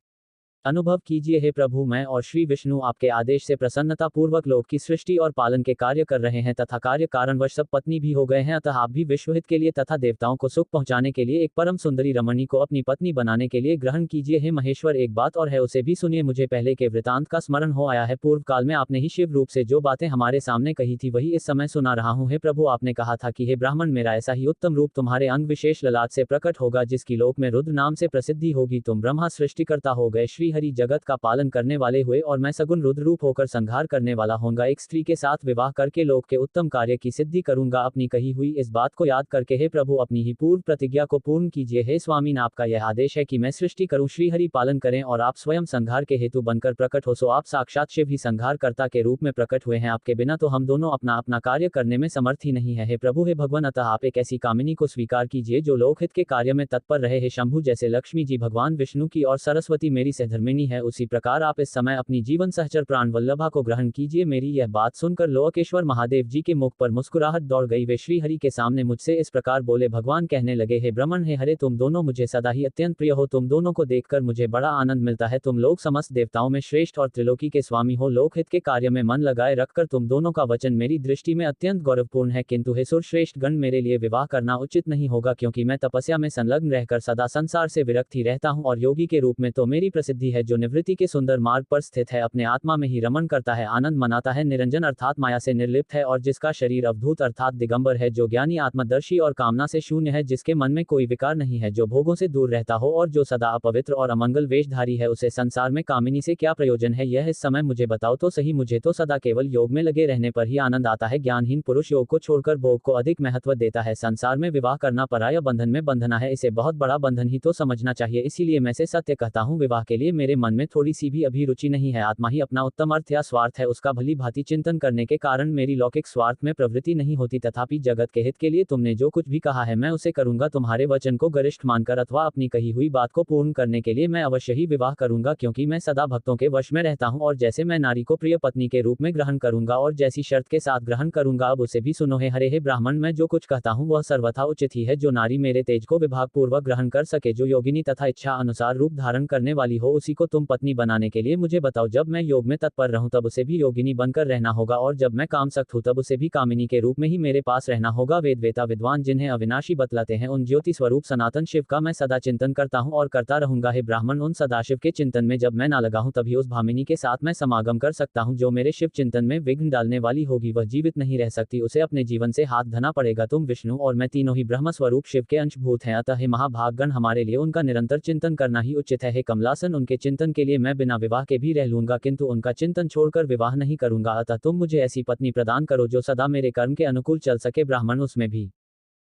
अनुभव कीजिए हे प्रभु, मैं और श्री विष्णु आपके आदेश से प्रसन्नता पूर्वक लोक की सृष्टि और पालन के कार्य कर रहे हैं तथा कार्य कारणवश सब पत्नी भी हो गए हैं, अतः आप भी विश्वहित के लिए तथा देवताओं को सुख पहुंचाने के लिए एक परम सुंदरी रमणी को अपनी पत्नी बनाने के लिए ग्रहण कीजिए। हे महेश्वर, एक बात और है, उसे भी सुनिए। मुझे पहले के वृतांत का स्मरण हो आया है। पूर्व काल में आपने ही शिव रूप से जो बातें हमारे सामने कही थी वही इस समय सुना रहा हूँ। हे प्रभु, आपने कहा था कि हे ब्राह्मण, मेरा ऐसा ही उत्तम रूप तुम्हारे अंग विशेष ललाट से प्रकट होगा जिसकी लोक में रुद्र नाम से प्रसिद्धि होगी। तुम ब्रह्मा सृष्टिकर्ता हो गए, श्री हरि जगत का पालन करने वाले हुए और मैं सगुण रुद्र रूप होकर संहार करने वाला होऊंगा। एक स्त्री के साथ विवाह करके लोक के उत्तम कार्य की सिद्धि करूंगा। अपनी कही हुई इस बात को याद करके हे प्रभु अपनी ही पूर्व प्रतिज्ञा को पूर्ण कीजिए। हे स्वामीन, आपका यह आदेश है कि मैं सृष्टि करूं, श्री हरि पालन करें और आप स्वयं संहार के हेतु बनकर प्रकट हो, सो आप साक्षात शिव ही संहारकर्ता के रूप में प्रकट हुए हैं। आपके बिना तो हम दोनों अपना अपना कार्य करने में समर्थ ही नहीं है। हे प्रभु, हे भगवान, अतः आप एक ऐसी कामिनी को स्वीकार कीजिए जो लोकहित के कार्य में तत्पर रहे। हे शंभु, जैसे लक्ष्मी जी भगवान विष्णु की और सरस्वती मेरी सहधर्मिणी है, उसी प्रकार आप इस समय अपनी जीवन सहचर प्राण वल्लभा को ग्रहण कीजिए। मेरी यह बात सुनकर लोकेश्वर महादेव जी के मुख पर मुस्कुराहट दौड़ गई। वे श्री हरि के सामने मुझसे इस प्रकार बोले। भगवान कहने लगे, हे ब्रह्मण, हे हरे, तुम दोनों मुझे सदा ही अत्यंत प्रिय हो। तुम दोनों को देखकर मुझे बड़ा आनंद मिलता है। तुम लोग समस्त देवताओं में श्रेष्ठ और त्रिलोकी के स्वामी हो। लोकहित के कार्य में मन लगाए रखकर तुम दोनों का वचन मेरी दृष्टि में अत्यंत गौरवपूर्ण है, किंतु हे सुर श्रेष्ठ गण, मेरे लिए विवाह करना उचित नहीं होगा, क्योंकि मैं तपस्या में संलग्न रहकर सदा संसार से विरक्त ही रहता हूँ और योगी के रूप में तो मेरी प्रसिद्धि है। जो निवृत्ति के सुंदर मार्ग पर स्थित है, अपने आत्मा में ही रमण करता है, आनंद मनाता है, निरंजन अर्थात माया से निर्लिप्त है और जिसका शरीर अवधूत अर्थात दिगंबर है, जो ज्ञानी आत्मदर्शी और कामना से शून्य है, जिसके मन में कोई विकार नहीं है, जो भोगों से दूर रहता हो और जो सदा अपवित्र और अमंगल वेशधारी है, उसे संसार में कामिनी से क्या प्रयोजन है, यह इस समय मुझे बताओ तो सही। मुझे तो सदा केवल योग में लगे रहने पर ही आनंद आता है। ज्ञानहीन पुरुष योग को छोड़कर भोग को अधिक महत्व देता है। संसार में विवाह करना पराया बंधन में बंधना है, इसे बहुत बड़ा बंधन ही तो समझना चाहिए। इसीलिए मैं से सत्य कहता हूँ, विवाह के लिए मेरे मन में थोड़ी सी भी अभिरुचि नहीं है। आत्मा ही अपना उत्तम अर्थ या स्वार्थ है, उसका भली भांति चिंतन करने के कारण मेरी लौकिक स्वार्थ में प्रवृत्ति नहीं होती। तथापि जगत के हित के लिए तुमने जो कुछ भी कहा है मैं उसे करूंगा। तुम्हारे वचन को गरिष्ठ मानकर अथवा अपनी कही हुई बात को पूर्ण करने के लिए मैं अवश्य ही विवाह करूंगा, क्योंकि मैं सदा भक्तों के वश में रहता हूं और जैसे मैं नारी को प्रिय पत्नी के रूप में ग्रहण करूंगा और जैसी शर्त के साथ ग्रहण करूंगा, अब उसे भी सुनो। हे हरे, हे ब्राह्मण, मैं जो कुछ कहता हूं वह सर्वथा उचित ही है। जो नारी मेरे तेज को विभाग पूर्वक ग्रहण कर सके, जो योगिनी तथा इच्छा अनुसार रूप धारण करने वाली हो, उसी को तुम पत्नी बनाने के लिए मुझे बताओ। जब मैं योग में तत्पर रहूं तब उसे भी योगिनी बनकर रहना होगा और जब मैं कामसक्त हूं तब उसे भी कामिनी के रूप में ही मेरे पास रहना होगा। वेद वेता विद्वान जिन्हें अविनाशी बतलाते हैं, उन ज्योति स्वरूप सनातन शिव का मैं सदा चिंतन करता हूं और करता रहूंगा। हे ब्राह्मण, उन सदाशिव के चिंतन में जब मैं ना लगा हूं तभी उस भामिनी के साथ मैं समागम कर सकता हूं। जो मेरे शिव चिंतन में विघ्न डालने वाली होगी वह जीवित नहीं रह सकती, उसे अपने जीवन से हाथ धना पड़ेगा। तुम विष्णु और मैं तीनों ही ब्रह्म स्वरूप शिव के अंशभूत हैं, अतः हे महाभागगण, हमारे लिए उनका निरंतर चिंतन करना ही उचित है। हे कमलासन, उनके चिंतन के लिए मैं बिना विवाह के भी रह लूंगा, किंतु उनका चिंतन छोड़कर विवाह नहीं करूंगा। अतः तुम मुझे ऐसी पत्नी प्रदान करो जो सदा मेरे कर्म के अनुकूल चल सके। ब्राह्मण, उसमें भी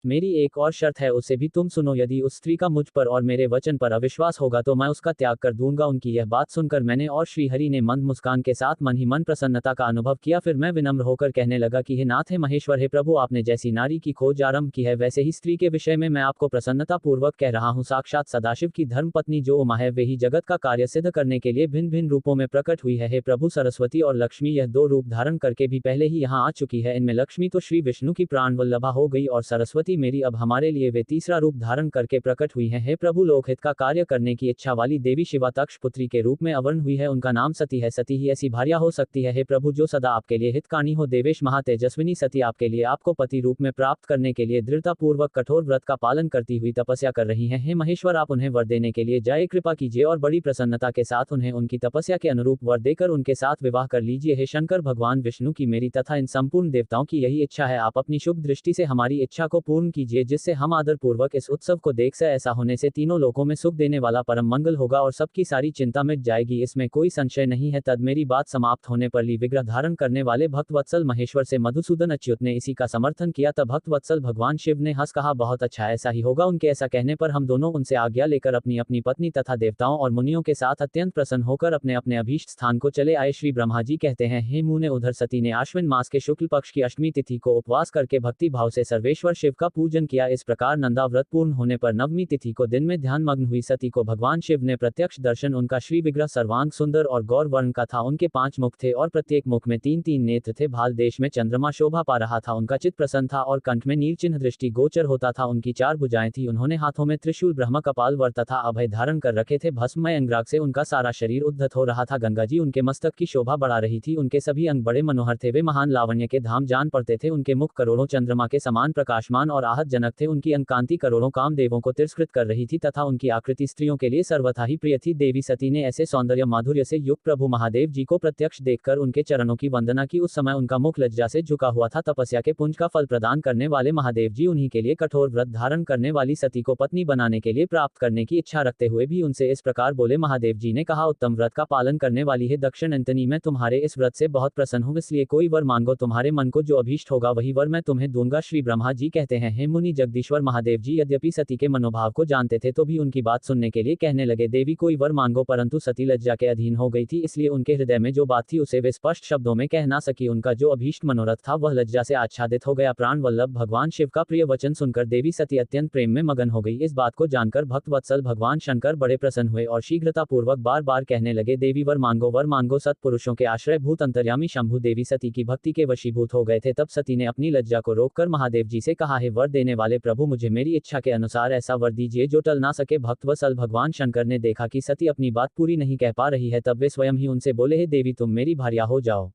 मेरी एक और शर्त है, उसे भी तुम सुनो। यदि उस स्त्री का मुझ पर और मेरे वचन पर अविश्वास होगा तो मैं उसका त्याग कर दूंगा। उनकी यह बात सुनकर मैंने और श्रीहरि ने मंद मुस्कान के साथ मन ही मन प्रसन्नता का अनुभव किया। फिर मैं विनम्र होकर कहने लगा कि हे नाथ, हे महेश्वर, हे प्रभु, आपने जैसी नारी की खोज आरंभ की है वैसे ही स्त्री के विषय में मैं आपको प्रसन्नता पूर्वक कह रहा हूँ। साक्षात सदाशिव की धर्म पत्नी जो उमा है, वे ही जगत का कार्य सिद्ध करने के लिए भिन्न भिन्न रूपों में प्रकट हुई है। हे प्रभु, सरस्वती और लक्ष्मी यह दो रूप धारण करके भी पहले ही यहाँ आ चुकी है। इनमें लक्ष्मी तो श्री विष्णु की प्राण वल्लभा हो गई और सरस्वती मेरी अब हमारे लिए वे तीसरा रूप धारण करके प्रकट हुई हैं। हे प्रभु, लोकहित का कार्य करने की इच्छा वाली देवी शिवा तक्ष पुत्री के रूप में अवर्ण हुई है, उनका नाम सती है। सती ही ऐसी भार्या हो सकती है, हे प्रभु, जो सदा आपके लिए हितकानी हो। देवेश महातेजस्विनी सती आपके लिए आपको पति रूप में प्राप्त करने के लिए दृढ़ता पूर्वक कठोर व्रत का पालन करती हुई तपस्या कर रही हैं। हे महेश्वर, आप उन्हें वर देने के लिए जाए कृपा कीजिए और बड़ी प्रसन्नता के साथ उन्हें उनकी तपस्या के अनुरूप वर देकर उनके साथ विवाह कर लीजिए। हे शंकर भगवान विष्णु की मेरी तथा इन संपूर्ण देवताओं की यही इच्छा है, आप अपनी शुभ दृष्टि से हमारी इच्छा को पूर्ण कीजिए, जिससे हम आदर पूर्वक इस उत्सव को देख सके। ऐसा होने से तीनों लोकों में सुख देने वाला परम मंगल होगा और सबकी सारी चिंता मिट जाएगी, इसमें कोई संशय नहीं है। तद मेरी बात समाप्त होने पर ली विग्रह धारण करने वाले भक्त वत्सल महेश्वर से मधुसूदन अच्युत ने इसी का समर्थन किया। तब भक्त वत्सल भगवान शिव ने हंस कहा, बहुत अच्छा, ऐसा ही होगा। उनके ऐसा कहने पर हम दोनों उनसे आज्ञा लेकर अपनी अपनी पत्नी तथा देवताओं और मुनियों के साथ अत्यंत प्रसन्न होकर अपने अपने अभीष्ट स्थान को चले आए। श्री ब्रह्मा जी कहते हैं, हे मुने, उधर सती ने आश्विन मास के शुक्ल पक्ष की अष्टमी तिथि को उपवास करके भक्ति भाव से सर्वेश्वर शिव का पूजन किया। इस प्रकार नंदा व्रत पूर्ण होने पर नवमी तिथि को दिन में ध्यान मग्न हुई सती को भगवान शिव ने प्रत्यक्ष दर्शन। उनका श्री विग्रह सर्वांग सुंदर और गौर वर्ण का था। उनके 5 मुख थे और प्रत्येक मुख में 3-3 नेत्र थे। भाल देश में चंद्रमा शोभा पा रहा था। उनका चित्त प्रसन्न था और कंठ में नील चिन्ह दृष्टि गोचर होता था। उनकी 4 भुजाएं थी। उन्होंने हाथों में त्रिशूल, ब्रह्म कपाल वर तथा अभय धारण कर रखे थे। भस्ममय अंगराग से उनका सारा शरीर उद्धत हो रहा था। गंगा जी उनके मस्तक की शोभा बढ़ा रही थी। उनके सभी अंग बड़े मनोहर थे। वे महान लावण्य के धाम जान पड़ते थे। उनके मुख करोड़ों चंद्रमा के समान प्रकाशमान और आहत जनक थे। उनकी अंग कांति करोड़ों कामदेवों को तिरस्कृत कर रही थी तथा उनकी आकृति स्त्रियों के लिए सर्वथा ही प्रिय थी। देवी सती ने ऐसे सौंदर्य माधुर्य से युक्त प्रभु महादेव जी को प्रत्यक्ष देखकर उनके चरणों की वंदना की। उस समय उनका मुख लज्जा से झुका हुआ था। तपस्या के पुंज का फल प्रदान करने वाले महादेव जी उन्हीं के लिए कठोर व्रत धारण करने वाली सती को पत्नी बनाने के लिए प्राप्त करने की इच्छा रखते हुए भी उनसे इस प्रकार बोले। महादेव जी ने कहा, उत्तम व्रत का पालन करने वाली है दक्षिणंतनी, मैं तुम्हारे इस व्रत से बहुत प्रसन्न हूँ, इसलिए कोई वर मांगो, तुम्हारे मन को जो अभीष्ट होगा वही वर मैं तुम्हें दूंगा। श्री ब्रह्मा जी कहते हैं, हे मुनि जगदीश्वर महादेव जी यद्यपि सती के मनोभाव को जानते थे तो भी उनकी बात सुनने के लिए कहने लगे, देवी कोई वर मांगो। परंतु सती लज्जा के अधीन हो गई थी, इसलिए उनके हृदय में जो बात थी उसे वे स्पष्ट शब्दों में कह ना सकी। उनका जो अभीष्ट मनोरथ था वह लज्जा से आच्छादित हो गया। प्राण वल्लभ भगवान शिव का प्रिय वचन सुनकर देवी सती अत्यंत प्रेम में मगन हो गई। इस बात को जानकर भक्त वत्सल भगवान शंकर बड़े प्रसन्न हुए और शीघ्रता पूर्वक बार बार कहने लगे, देवी वर मांगो सत्पुरुषों के आश्रय भूत अंतर्यामी शंभु देवी सती की भक्ति के वशीभूत हो गए थे। तब सती ने अपनी लज्जा को रोककर महादेव जी से कहा, हे वर देने वाले प्रभु, मुझे मेरी इच्छा के अनुसार ऐसा वर दीजिए जो टल ना सके। भक्त वत्सल भगवान शंकर ने देखा कि सती अपनी बात पूरी नहीं कह पा रही है, तब वे स्वयं ही उनसे बोले, हे देवी तुम मेरी भार्या हो जाओ।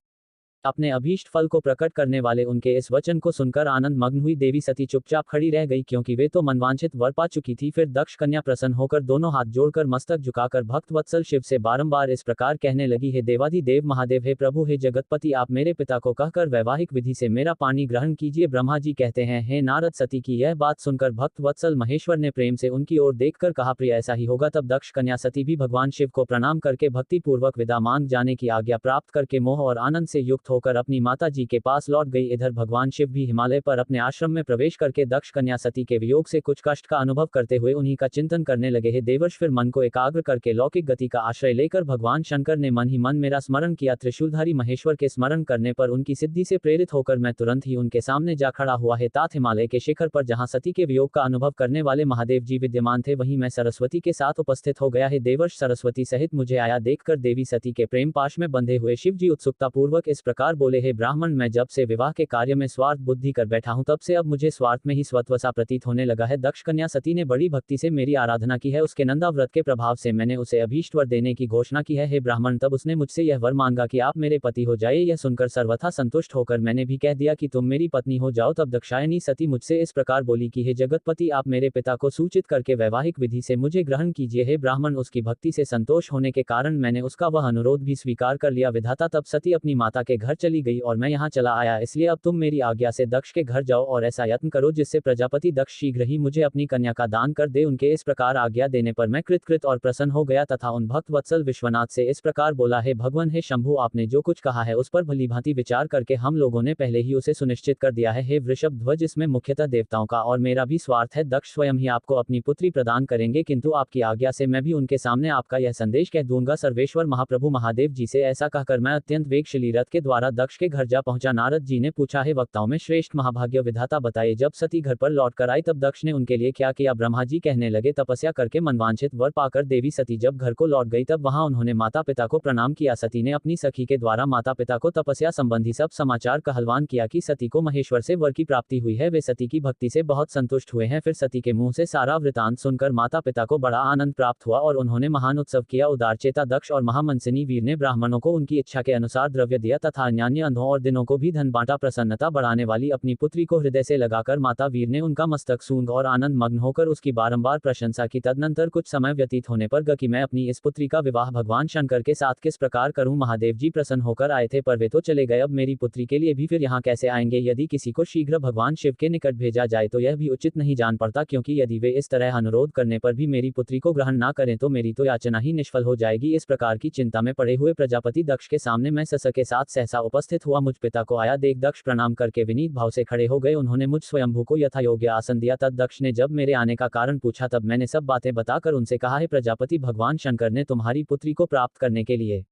अपने अभीष्ट फल को प्रकट करने वाले उनके इस वचन को सुनकर आनंद मग्न हुई देवी सती चुपचाप खड़ी रह गई, क्योंकि वे तो मनवांछित वर पा चुकी थी। फिर दक्ष कन्या प्रसन्न होकर दोनों हाथ जोड़कर मस्तक झुकाकर भक्त वत्सल शिव से बारंबार इस प्रकार कहने लगी, हे देवाधिदेव महादेव, हे प्रभु, हे जगतपति, आप मेरे पिता को कहकर वैवाहिक विधि से मेरा पानी ग्रहण कीजिए। ब्रह्मा जी कहते हैं, हे नारद, सती की यह बात सुनकर भक्त वत्सल महेश्वर ने प्रेम से उनकी ओर देखकर कहा, प्रिय ऐसा ही होगा। तब दक्ष कन्या सती भी भगवान शिव को प्रणाम करके भक्ति पूर्वक विदा मांग जाने की आज्ञा प्राप्त करके मोह और आनंद से युक्त होकर अपनी माता जी के पास लौट गई। इधर भगवान शिव भी हिमालय पर अपने आश्रम में प्रवेश करके दक्ष कन्या सती के वियोग से कुछ कष्ट का अनुभव करते हुए उन्हीं का चिंतन करने लगे। हे देवर्ष, फिर मन को एकाग्र करके लौकिक गति का आश्रय लेकर भगवान शंकर ने मन ही मन मेरा स्मरण किया। त्रिशूलधारी महेश्वर के स्मरण करने पर उनकी सिद्धि से प्रेरित होकर मैं तुरंत ही उनके सामने जा खड़ा हुआ। हे तात, हिमालय के शिखर पर जहाँ सती के वियोग का अनुभव करने वाले महादेव जी विद्यमान थे, वहीं मैं सरस्वती के साथ उपस्थित हो गया। हे देवर्ष, सरस्वती सहित मुझे आया देखकर देवी सती के प्रेम पाश में बंधे हुए शिव जी उत्सुकता पूर्वक इस प्रकार बोले, हे ब्राह्मण, मैं जब से विवाह के कार्य में स्वार्थ बुद्धि कर बैठा हूं, तब से अब मुझे स्वार्थ में ही स्वत्वसा प्रतीत होने लगा है। दक्ष कन्या सती ने बड़ी भक्ति से मेरी आराधना की है, उसके नंदा व्रत के प्रभाव से मैंने उसे अभीष्ट वर देने की घोषणा की है। हे ब्राह्मण, तब उसने मुझसे यह वर मांगा कि आप मेरे पति हो जाए। यह सुनकर सर्वथा संतुष्ट होकर मैंने भी कह दिया कि तुम मेरी पत्नी हो जाओ। तब दक्षायनी सती मुझसे इस प्रकार बोली कि हे जगतपति, आप मेरे पिता को सूचित करके वैवाहिक विधि से मुझे ग्रहण कीजिए। हे ब्राह्मण, उसकी भक्ति से संतोष होने के कारण मैंने उसका वह अनुरोध भी स्वीकार कर लिया। विधाता, तब सती अपनी माता के घर चली गई और मैं यहाँ चला आया, इसलिए अब तुम मेरी आज्ञा से दक्ष के घर जाओ और ऐसा यत्न करो जिससे प्रजापति दक्ष शीघ्र ही मुझे अपनी कन्या का दान कर दे। उनके इस प्रकार आज्ञा देने पर मैं कृतकृत और प्रसन्न हो गया तथा उन भक्त वत्सल विश्वनाथ से इस प्रकार बोला, हे भगवान, हे शंभु, आपने जो कुछ कहा है उस पर भलीभांति विचार करके हम लोगों ने पहले ही उसे सुनिश्चित कर दिया है। हे वृषभ ध्वज, इसमें मुख्यतः देवताओं का और मेरा भी स्वार्थ है। दक्ष स्वयं ही आपको अपनी पुत्री प्रदान करेंगे, किंतु आपकी आज्ञा से मैं भी उनके सामने आपका यह संदेश कह दूंगा। सर्वेश्वर महाप्रभु महादेव जी से ऐसा कहकर मैं अत्यंत वेगशीली रथ के द्वारा दक्ष के घर जा पहुंचा। नारद जी ने पूछा, हे वक्ताओं में श्रेष्ठ महाभाग्य विधाता, बताइए, जब सती घर पर लौट कर आई तब दक्ष ने उनके लिए क्या किया? ब्रह्मा जी कहने लगे, तपस्या करके मनवांछित वर पाकर देवी सती जब घर को लौट गई तब वहां उन्होंने माता पिता को प्रणाम किया। सती ने अपनी सखी के द्वारा माता पिता को तपस्या संबंधी सब समाचार कहलवान किया कि सती को महेश्वर से वर की प्राप्ति हुई है। वे सती की भक्ति से बहुत संतुष्ट हुए हैं। फिर सती के मुंह से सारा वृतांत सुनकर माता पिता को बड़ा आनंद प्राप्त हुआ और उन्होंने महान उत्सव किया। उदारचेता दक्ष और महामंसिनी वीर ने ब्राह्मणों को उनकी इच्छा के अनुसार द्रव्य दिया तथा अन्यान्य अंधों और दिनों को भी धन बांटा। प्रसन्नता बढ़ाने वाली अपनी पुत्री को हृदय से लगाकर माता वीर ने उनका मस्तक सूंघ और आनंद मग्न होकर उसकी बारंबार प्रशंसा की। तदनंतर कुछ समय व्यतीत होने पर कि मैं अपनी इस पुत्री का विवाह भगवान शंकर के साथ किस प्रकार करूं। महादेव जी प्रसन्न होकर आए थे, पर वे तो चले गए, अब मेरी पुत्री के लिए भी फिर यहाँ कैसे आएंगे? यदि किसी को शीघ्र भगवान शिव के निकट भेजा जाए तो यह भी उचित नहीं जान पड़ता, क्योंकि यदि वे इस तरह अनुरोध करने पर भी मेरी पुत्री को ग्रहण ना करें तो मेरी तो याचना ही निष्फल हो जाएगी। इस प्रकार की चिंता में पड़े हुए प्रजापति दक्ष के सामने मैं सस के साथ सहसा उपस्थित हुआ। मुझ पिता को आया देख दक्ष प्रणाम करके विनीत भाव से खड़े हो गए। उन्होंने मुझ स्वयंभू को यथायोग्य आसन दिया। तद दक्ष ने जब मेरे आने का कारण पूछा तब मैंने सब बातें बताकर उनसे कहा, है प्रजापति, भगवान शंकर ने तुम्हारी पुत्री को प्राप्त करने के लिए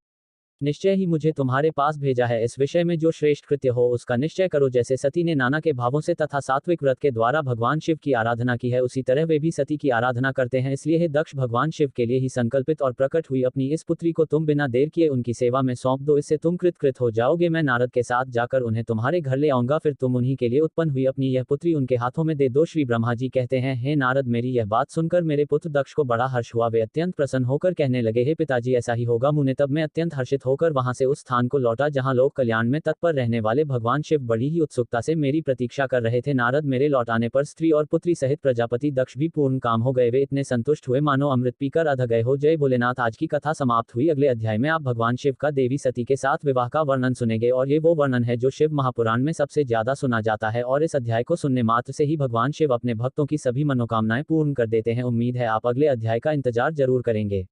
निश्चय ही मुझे तुम्हारे पास भेजा है। इस विषय में जो श्रेष्ठ कृत्य हो उसका निश्चय करो। जैसे सती ने नाना के भावों से तथा सात्विक व्रत के द्वारा भगवान शिव की आराधना की है, उसी तरह वे भी सती की आराधना करते हैं। इसलिए हे दक्ष, भगवान शिव के लिए ही संकल्पित और प्रकट हुई अपनी इस पुत्री को तुम बिना देर किए उनकी सेवा में सौंप दो, इससे तुम कृतकृत हो जाओगे। मैं नारद के साथ जाकर उन्हें तुम्हारे घर ले आऊंगा, फिर तुम उन्हीं के लिए उत्पन्न हुई अपनी यह पुत्री उनके हाथों में दे दो। श्री ब्रह्मा जी कहते हैं, हे नारद, मेरी यह बात सुनकर मेरे पुत्र दक्ष को बड़ा हर्ष हुआ। वे अत्यंत प्रसन्न होकर कहने लगे, हे पिताजी, ऐसा ही होगा। मुने तब मैं अत्यंत हर्षित होकर वहां से उस स्थान को लौटा जहां लोक कल्याण में तत्पर रहने वाले भगवान शिव बड़ी ही उत्सुकता से मेरी प्रतीक्षा कर रहे थे। नारद, मेरे लौटाने पर स्त्री और पुत्री सहित प्रजापति दक्ष भी पूर्ण काम हो गए। वे इतने संतुष्ट हुए मानो अमृत पीकर अध गए हो। जय भोलेनाथ। आज की कथा समाप्त हुई। अगले अध्याय में आप भगवान शिव का देवी सती के साथ विवाह का वर्णन सुनेंगे, और ये वो वर्णन है जो शिव महापुराण में सबसे ज्यादा सुना जाता है, और इस अध्याय को सुनने मात्र से ही भगवान शिव अपने भक्तों की सभी मनोकामनाएं पूर्ण कर देते हैं। उम्मीद है आप अगले अध्याय का इंतजार जरूर करेंगे,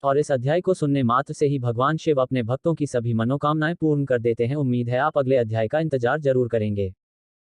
और इस अध्याय को सुनने मात्र से ही भगवान शिव अपने भक्तों की सभी मनोकामनाएं पूर्ण कर देते हैं। उम्मीद है आप अगले अध्याय का इंतजार जरूर करेंगे।